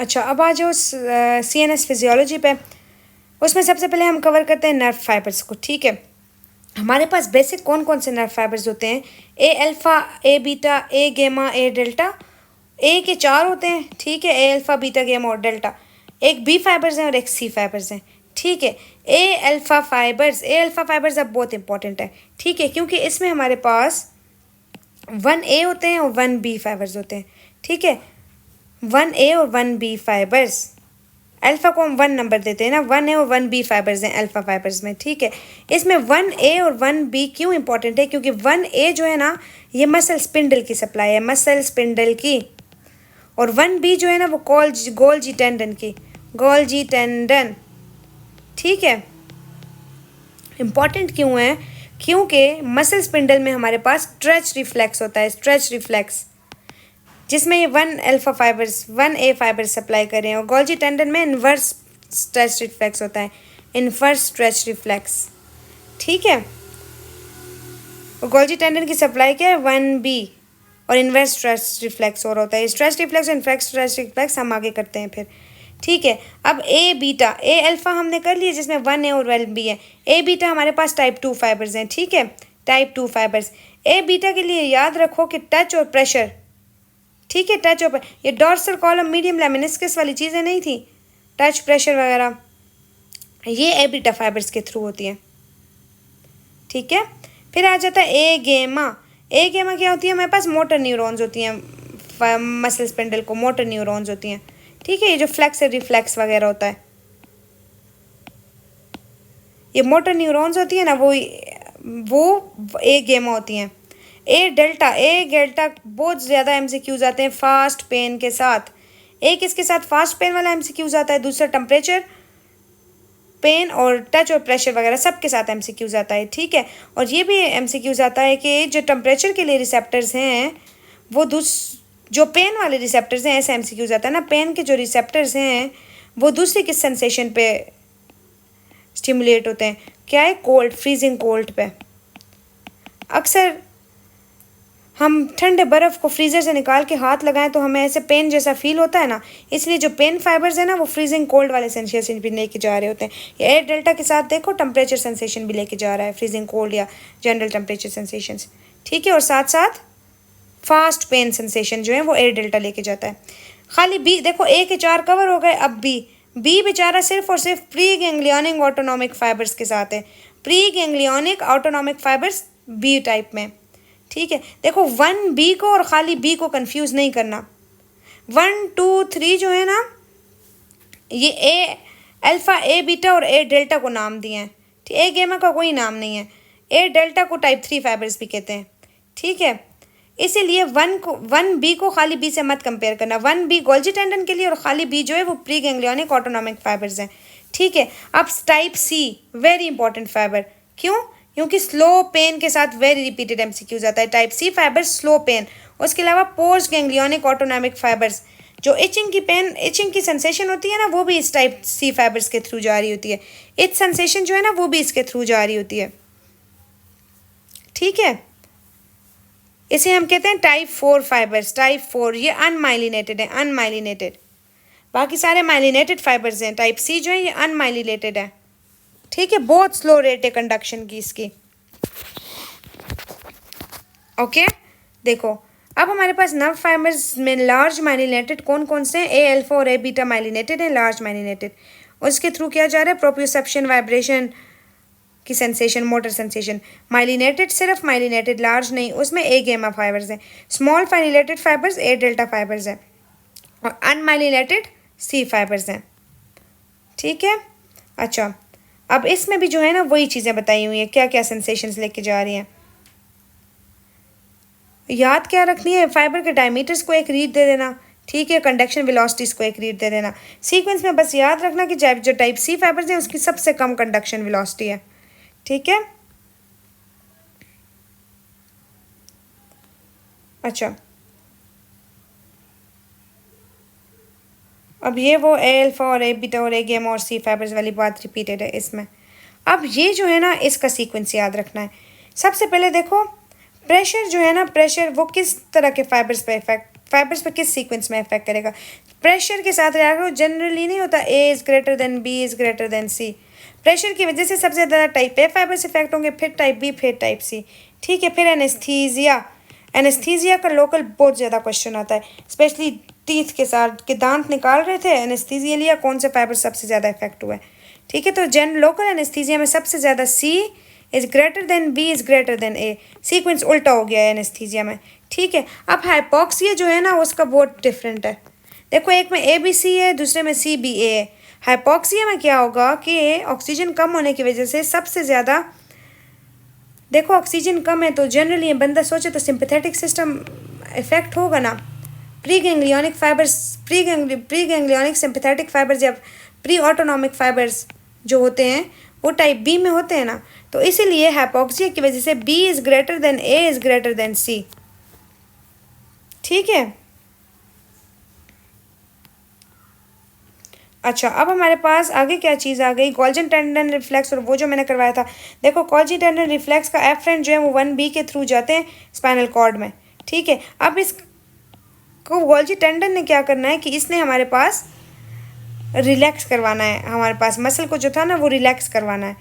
अच्छा, अब आ जाओ CNS फिजियोलॉजी पे। उसमें सबसे पहले हम कवर करते हैं नर्व फाइबर्स को। ठीक है, हमारे पास बेसिक कौन कौन से नर्व फाइबर्स होते हैं? ए अल्फ़ा, ए बीटा, ए गेमा, ए डेल्टा। ए के 4 होते हैं, ठीक है, ए अल्फ़ा, बीटा, गेमा और डेल्टा। एक बी फाइबर्स हैं और एक सी फाइबर्स हैं। ठीक है, ए अल्फ़ा फाइबर्स अब बहुत इंपॉर्टेंट है। ठीक है, क्योंकि इसमें हमारे पास 1A होते हैं और 1B फाइबर्स होते हैं। ठीक है, 1A और 1B फाइबर्स, अल्फ़ा को हम 1 नंबर देते हैं ना, 1A और 1B फाइबर्स हैं अल्फ़ा फाइबर्स में। ठीक है, इसमें 1A और 1B क्यों इंपॉर्टेंट है? क्योंकि 1A जो है ना, ये मसल स्पिंडल की सप्लाई है, मसल स्पिंडल की। और 1B जो है ना, वो गोल्जी टेंडन की, गोल्जी टेंडन। ठीक है, इंपॉर्टेंट क्यों है? क्योंकि मसल स्पिंडल में हमारे पास स्ट्रेच रिफ्लेक्स होता है, स्ट्रेच रिफ्लेक्स, जिसमें ये 1A फाइबर्स सप्लाई करें। और गोल्जी टेंडन में इन्वर्स स्ट्रेच रिफ्लेक्स होता है, इन्वर्स स्ट्रेच रिफ्लेक्स। ठीक है, और गोल्जी टेंडन की सप्लाई क्या है? 1B। और इन्वर्स स्ट्रेच रिफ्लेक्स और होता है। स्ट्रेच रिफ्लेक्स और इन्वर्स स्ट्रेच रिफ्लेक्स हम आगे करते हैं फिर। ठीक है, अब ए बीटा, ए अल्फ़ा हमने कर लिया जिसमें 1A और 1B है। ए बीटा हमारे पास टाइप 2 फाइबर्स हैं। ठीक है, टाइप 2 फाइबर्स। ए बीटा के लिए याद रखो कि टच और प्रेशर, ठीक है, टच और ये डॉर्सल कॉलम मीडियम लेमिनिस्कस वाली चीज़ें नहीं थी, टच प्रेशर वगैरह, ये ए बीटा फाइबर्स के थ्रू होती है। ठीक है, फिर आ जाता है ए गेमा। ए गेमा क्या होती है? हमारे पास मोटर न्यूरॉन्स होती हैं, मसल स्पिंडल को मोटर न्यूरॉन्स होती हैं। ठीक है, ये जो फ्लेक्स रिफ्लेक्स वगैरह होता है, ये मोटर न्यूरॉन्स होती है ना, वो ए गेमा होती हैं। ए डेल्टा बहुत ज़्यादा MCQs आते हैं फास्ट पेन के साथ। एक इसके साथ फास्ट पेन वाला MCQs आता है, दूसरा टेम्परेचर, पेन और टच और प्रेशर वगैरह सब के साथ MCQs आता है। ठीक है, और ये भी MCQs आता है कि जो टेम्परेचर के लिए रिसेप्टर्स हैं, वो जो पेन वाले रिसेप्टर्स हैं, ऐसे MCQs आता है ना, पेन के जो रिसेप्टर्स हैं वो दूसरी किस सेंसेशन पे स्टिमुलेट होते हैं? क्या है? कोल्ड, फ्रीजिंग कोल्ड पे। अक्सर हम ठंडे बर्फ़ को फ्रीज़र से निकाल के हाथ लगाएं तो हमें ऐसे पेन जैसा फील होता है ना, इसलिए जो पेन फाइबर्स है ना, वो फ्रीजिंग कोल्ड वाले सेंसेशन भी लेके जा रहे होते हैं। ये एयर डेल्टा के साथ देखो टेम्परेचर सेंसेशन भी लेके जा रहा है, फ्रीजिंग कोल्ड या जनरल टेम्परेचर सेंसेशंस। ठीक है, और साथ साथ फास्ट पेन सेंसेशन जो है वो एयर डेल्टा लेके जाता है। खाली बी देखो, ए के 4 कवर हो गए। अब बी बेचारा सिर्फ और सिर्फ प्री गैंग्लियोनिक ऑटोनॉमिक फाइबर्स के साथ है, preganglionic autonomic fibres B type में। ठीक है, देखो 1B को और खाली B को कंफ्यूज नहीं करना। 1, 2, 3 जो है ना, ये ए अल्फ़ा, ए बीटा और ए डेल्टा को नाम दिए हैं। ठीक, ए गेमा का कोई नाम नहीं है। ए डेल्टा को टाइप 3 फाइबर्स भी कहते हैं। ठीक है, इसीलिए 1B को खाली B से मत कंपेयर करना। 1B गोल्जी टेंडन के लिए और खाली B जो है वो प्री गैंग्लियोनिक ऑटोनॉमिक फाइबर्स हैं। ठीक है, अब type C very important fibre. क्यों? क्योंकि स्लो पेन के साथ वेरी रिपीटेड MCQs आता है। Type C fibre slow pain, उसके अलावा पोस्ट गैंग्लियोनिक ऑटोनॉमिक फाइबर्स, जो इचिंग की सेंसेशन होती है ना, वो भी इस टाइप C फाइबर्स के थ्रू जा रही होती है। इच सेंसेशन जो है ना, वो भी इसके थ्रू जा रही होती है। ठीक है, इसे हम कहते हैं टाइप 4 फाइबर्स। टाइप 4 ये अनमाइलिनेटेड है, अनमाइलिनेटेड। बाकी सारे माइलिनेटेड फाइबर्स हैं। टाइप C जो है ये अनमाइलिनेटेड है। ठीक है, बहुत स्लो रेट है कंडक्शन की इसकी। ओके, देखो अब हमारे पास नर्व फाइबर्स में लार्ज माइलिनेटेड कौन कौन से हैं? ए अल्फ़ा और ए बीटा माइलिनेटेड है, लार्ज माइलिनेटेड। उसके थ्रू क्या जा रहा है? प्रोप्रियोसेप्शन, वाइब्रेशन की सेंसेशन, मोटर सेंसेशन। माइलिनेटेड सिर्फ माइलिनेटेड, लार्ज नहीं, उसमें ए गेमा फाइबर्स हैं। स्मॉल माइलिनेटेड फाइबर्स ए डेल्टा फाइबर्स हैं, और अनमाइलिनेटेड C फाइबर्स हैं। ठीक है, अच्छा, अब इसमें भी जो है ना वही चीज़ें बताई हुई हैं, क्या क्या सेंसेशंस लेके जा रही हैं। याद क्या रखनी है? फाइबर के डायमीटर्स को एक रीड दे देना। ठीक है, कंडक्शन वेलोसिटीज़ को एक रीड दे देना। सीक्वेंस में बस याद रखना कि जो टाइप C फाइबर्स हैं उसकी सबसे कम कंडक्शन वेलोसिटी है। ठीक है, अच्छा, अब ये वो ए अल्फ़ा और ए बीटा और ए गेमा और C फाइबर्स वाली बात रिपीटेड है इसमें। अब ये जो है ना, इसका सीक्वेंस याद रखना है। सबसे पहले देखो, प्रेशर जो है ना, प्रेशर वो किस तरह के फाइबर्स पे फाइबर्स पर किस सीक्वेंस में इफेक्ट करेगा। प्रेशर के साथ रिएक्ट जनरली नहीं होता A is greater than B is greater than C. Pressure की वजह से सबसे ज़्यादा टाइप ए फाइबर्स इफेक्ट होंगे, फिर टाइप बी, फिर टाइप सी। ठीक है, फिर एनेस्थीजिया। एनेस्थीजिया का लोकल बहुत ज़्यादा क्वेश्चन आता है, स्पेशली टीथ के साथ के दांत निकाल रहे थे, एनेस्थीजिया लिया, कौन से फाइबर सबसे ज़्यादा इफेक्ट हुआ है। ठीक है, तो लोकल एनेस्थीजिया में सबसे ज़्यादा C is greater than B is greater than A. Sequence उल्टा हो गया है एनेस्थीजिया में। ठीक है, अब हाइपॉक्सिया जो है ना उसका बहुत डिफरेंट है। देखो, एक में ए बी सी है, दूसरे में सी बी ए है। हाइपॉक्सिया में क्या होगा कि ऑक्सीजन कम होने की वजह से सबसे ज़्यादा, देखो ऑक्सीजन कम है तो जनरली बंदा सोचे तो सिंपैथेटिक सिस्टम इफेक्ट होगा ना। Pre ganglionic fibres, pre ganglionic sympathetic fibres या प्री ऑटोनॉमिक फाइबर्स जो होते हैं वो टाइप बी में होते हैं ना, तो इसीलिए हाइपॉक्सिया की वजह से B is greater than A is greater than C. ठीक है, अच्छा अब हमारे पास आगे क्या चीज़ आ गई, गोल्जी टेंडन रिफ्लेक्स, और वो जो मैंने करवाया था। देखो गोल्जी टेंडन रिफ्लेक्स का एफरेंट जो है वो 1B के थ्रू जाते हैं स्पाइनल कॉर्ड में। ठीक है, अब इसको गोल्जी टेंडन ने क्या करना है कि इसने हमारे पास रिलैक्स करवाना है, हमारे पास मसल को जो था ना वो रिलैक्स करवाना है।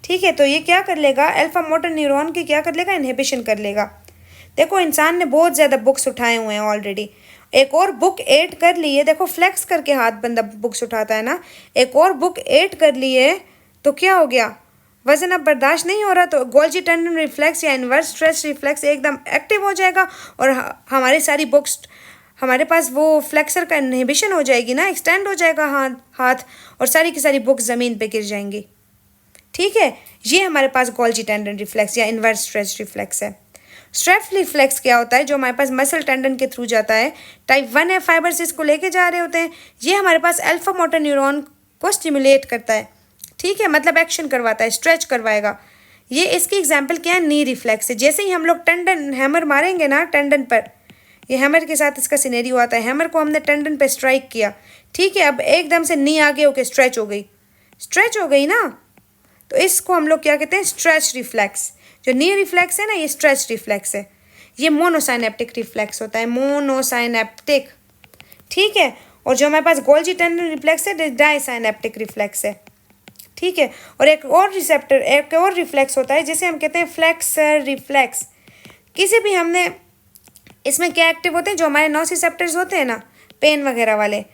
ठीक है, तो ये क्या कर लेगा, अल्फा मोटर न्यूरॉन की क्या कर लेगा, इनहिबिशन कर लेगा। देखो इंसान ने बहुत ज़्यादा बुक्स उठाए हुए हैं ऑलरेडी, एक और बुक ऐड कर ली है। देखो फ्लेक्स करके हाथ बंदा बुक्स उठाता है ना, एक और बुक ऐड कर ली है तो क्या हो गया, वजन अब बर्दाश्त नहीं हो रहा तो गोल्जी टेंडन रिफ्लेक्स या इन्वर्स स्ट्रेस रिफ्लेक्स एकदम एक्टिव हो जाएगा और हमारी सारी बुक्स, हमारे पास वो फ्लेक्सर का इनहिबिशन हो जाएगी ना, एक्सटेंड हो जाएगा हाथ और सारी की सारी बुक्स ज़मीन पे गिर जाएंगी। ठीक है, ये हमारे पास गोल्जी टेंडन रिफ्लेक्स या इन्वर्स स्ट्रेस रिफ्लेक्स है। स्ट्रेस रिफ्लेक्स क्या होता है, जो हमारे पास मसल टेंडन के थ्रू जाता है, टाइप 1 है फाइबर्स इसको लेके जा रहे होते हैं, ये हमारे पास अल्फा मोटर न्यूरॉन को स्टिमुलेट करता है। ठीक है, मतलब एक्शन करवाता है, स्ट्रेच करवाएगा। ये इसकी एग्जांपल क्या है, नी रिफ्लेक्स है। जैसे ही हम लोग टेंडन हैमर मारेंगे ना टेंडन पर, ये हैमर के साथ इसका सिनेरियो आता है, हैमर को हमने टेंडन पे स्ट्राइक किया। ठीक है, अब एकदम से नी आगे होके स्ट्रेच हो गई ना, तो इसको हम लोग क्या कहते हैं, स्ट्रेच रिफ्लेक्स। जो नी रिफ्लेक्स है ना, ये स्ट्रेच रिफ्लेक्स है। ये मोनोसाइनेप्टिक रिफ्लेक्स होता है, मोनोसाइनेप्टिक। ठीक है, और जो हमारे पास गोल्जी टेंडन रिफ्लेक्स है डाइसाइनेप्टिक रिफ्लेक्स है। ठीक है, और एक और रिफ्लेक्स होता है जिसे हम कहते हैं फ्लेक्सर रिफ्लेक्स। किसी भी हमने इसमें क्या एक्टिव होते हैं, जो हमारे नोसिसेप्टर्स होते हैं ना पेन वगैरह वाले,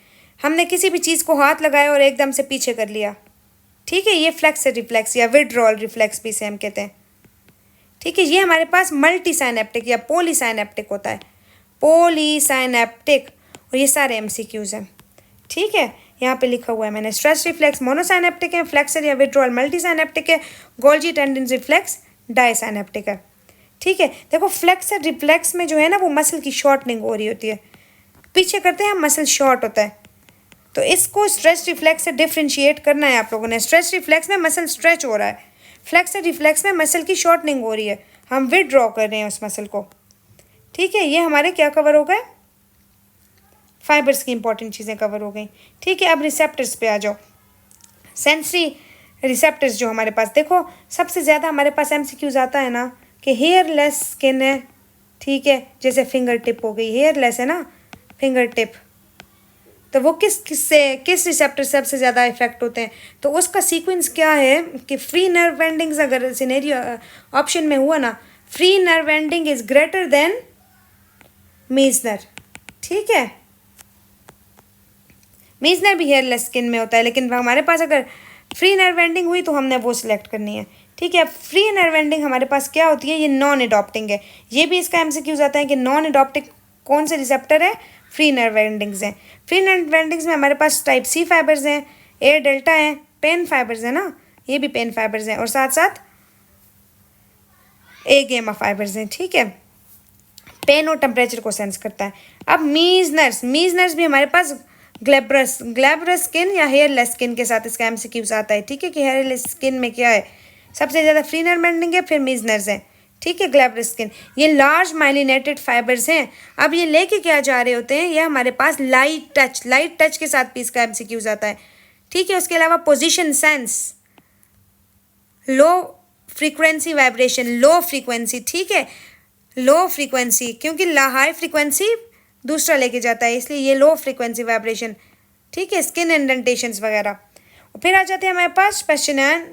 हमने किसी भी चीज़ को हाथ लगाया और एकदम से पीछे कर लिया। ठीक है, ये फ्लेक्सर रिफ्लेक्स या विड्रॉल रिफ्लेक्स भी से हम कहते हैं। ठीक है, ये हमारे पास मल्टी साइनेप्टिक या पॉलीसाइनेप्टिक होता है, पॉलीसाइनेप्टिक, और ये सारे MCQs हैं। ठीक है, यहाँ पे लिखा हुआ है मैंने, स्ट्रेस रिफ्लेक्स मोनोसाइनेप्टिक है, फ्लेक्सर या विड्रॉल मल्टी साइनेप्टिक है, गोल्जी टेंडन रिफ्लेक्स डाइसाइनेप्टिक है। ठीक है, देखो फ्लेक्सर रिफ्लेक्स में जो है ना वो मसल की शॉर्टनिंग हो रही होती है, पीछे करते हैं हम मसल शॉर्ट होता है, तो इसको स्ट्रेस रिफ्लेक्स से डिफ्रेंशिएट करना है आप लोगों ने। स्ट्रेस रिफ्लेक्स में मसल स्ट्रेच हो रहा है, फ्लेक्सर रिफ्लेक्स में मसल की शॉर्टनिंग हो रही है, हम विड्रॉ कर रहे हैं उस मसल को। ठीक है, ये हमारे क्या कवर हो गए, फाइबर्स की इंपॉर्टेंट चीज़ें कवर हो गई। ठीक है, अब रिसेप्टर्स पे आ जाओ। सेंसरी रिसेप्टर्स जो हमारे पास, देखो सबसे ज़्यादा हमारे पास MCQs आता है ना कि हेयरलेस स्किन है। ठीक है, जैसे फिंगर टिप हो गई, हेयरलेस है ना फिंगर टिप, तो वो किस रिसेप्टर से सबसे ज़्यादा इफेक्ट होते हैं, तो उसका सीक्वेंस क्या है कि फ्री नर्व एंडिंग्स, अगर सिनेरियो ऑप्शन में हुआ ना, free nerve ending is greater than Meissner. ठीक है, मीजनर भी हेयरलेस स्किन में होता है, लेकिन हमारे पास अगर फ्री नर्व एंडिंग हुई तो हमने वो सिलेक्ट करनी है। ठीक है, फ्री नर्व एंडिंग हमारे पास क्या होती है, ये नॉन एडॉप्टिंग है। ये भी इसका MCQs आता है कि नॉन एडॉप्टिंग कौन से रिसेप्टर है, फ्री नर्व एंडिंग्स हैं। फ्री नर्व एंडिंग्स में हमारे पास टाइप C फाइबर्स हैं, A डेल्टा हैं, पेन फाइबर्स हैं ना, ये भी पेन फाइबर्स हैं, और साथ साथ A गेमा फाइबर्स हैं। ठीक है, पेन और टेम्परेचर को सेंस करता है। अब मीजनर्स भी हमारे पास ग्लैब्रस स्किन या हेयरलेस स्किन के साथ इसका MCQs आता है। ठीक है, कि हेयरलेस स्किन में क्या है, सबसे ज़्यादा फ्री नर्व एंडिंग है, फिर मीजनर्स हैं। ठीक है, ग्लैब्रस स्किन, ये लार्ज माइलिनेटेड फाइबर्स हैं। अब ये लेके क्या जा रहे होते हैं, ये हमारे पास लाइट टच के साथ भी इसका MCQs आता है। ठीक है, उसके अलावा position sense, low frequency vibration, low frequency. ठीक है, लो फ्रीक्वेंसी, क्योंकि हाई फ्रीक्वेंसी दूसरा लेके जाता है, इसलिए ये लो फ्रीक्वेंसी वाइब्रेशन। ठीक है, स्किन इंडेंटेशंस वगैरह। और फिर आ जाते हैं हमारे पास पेशिनेन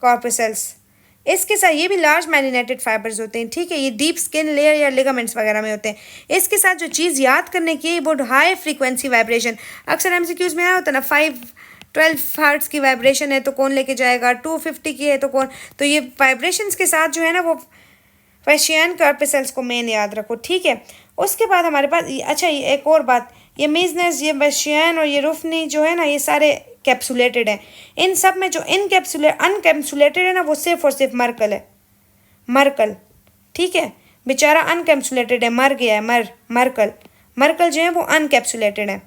कॉर्पसेल्स। इसके साथ ये भी लार्ज मैलिनेटेड फाइबर्स होते हैं। ठीक है, ये डीप स्किन लेयर या लिगामेंट्स वगैरह में होते हैं। इसके साथ जो चीज़ याद करने की है, बहुत हाई फ्रीक्वेंसी वाइब्रेशन। अक्सर एमसीक्यूज में आया होता है ना, 512 हर्ट्स की वाइब्रेशन है तो कौन लेके जाएगा, 250 की है तो कौन। तो ये वाइब्रेशंस के साथ जो है ना, वो पेशियन कॉर्पसेल्स को मेन याद रखो। ठीक है, उसके बाद हमारे पास अच्छा ये एक और बात, ये मीजनस, ये पेशियन और ये रुफनी जो है ना, ये सारे कैप्सुलेटेड हैं। इन सब में जो अनकैप्सुलेटेड है ना, वो सिर्फ और सिर्फ मर्कल है, मर्कल। ठीक है, बेचारा अनकैप्सुलेटेड है, मर गया है, मर्कल। मर्कल जो है वो अनकैप्सुलेटेड है।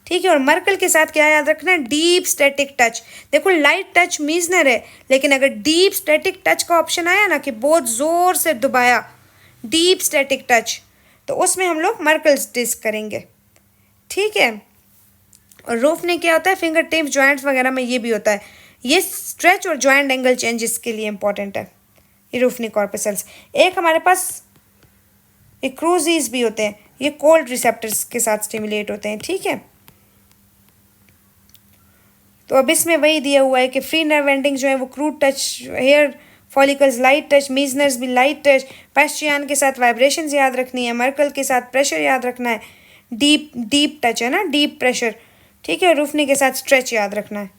ठीक है, और मर्कल के साथ क्या याद रखना है, डीप स्टैटिक टच। देखो लाइट टच मीजनर है, लेकिन अगर डीप स्टैटिक टच का ऑप्शन आया ना, कि बहुत जोर से दबाया, डीप स्टैटिक टच, तो उसमें हम लोग मर्कल्स डिस्क करेंगे। ठीक है, और रूफ ने क्या होता है, फिंगर टिप्स जॉइंट्स वगैरह में ये भी होता है। ये स्ट्रेच और जॉइंट एंगल चेंजेस के लिए इंपॉर्टेंट है, ये रूफनी कॉर्पसेल्स। एक हमारे पास एक क्रूजीज भी होते हैं, ये कोल्ड रिसेप्टर्स के साथ स्टिमुलेट होते हैं। ठीक है, तो अब इसमें वही दिया हुआ है कि फ्री नर्व एंडिंग जो है वो crude touch, hair follicles light touch, Meissner's भी लाइट टच, पेस्ट्रियन के साथ वाइब्रेशंस याद रखनी है, मर्कल के साथ प्रेशर याद रखना है, डीप डीप टच है ना, डीप प्रेशर। ठीक है, और रूफनी के साथ स्ट्रेच याद रखना है।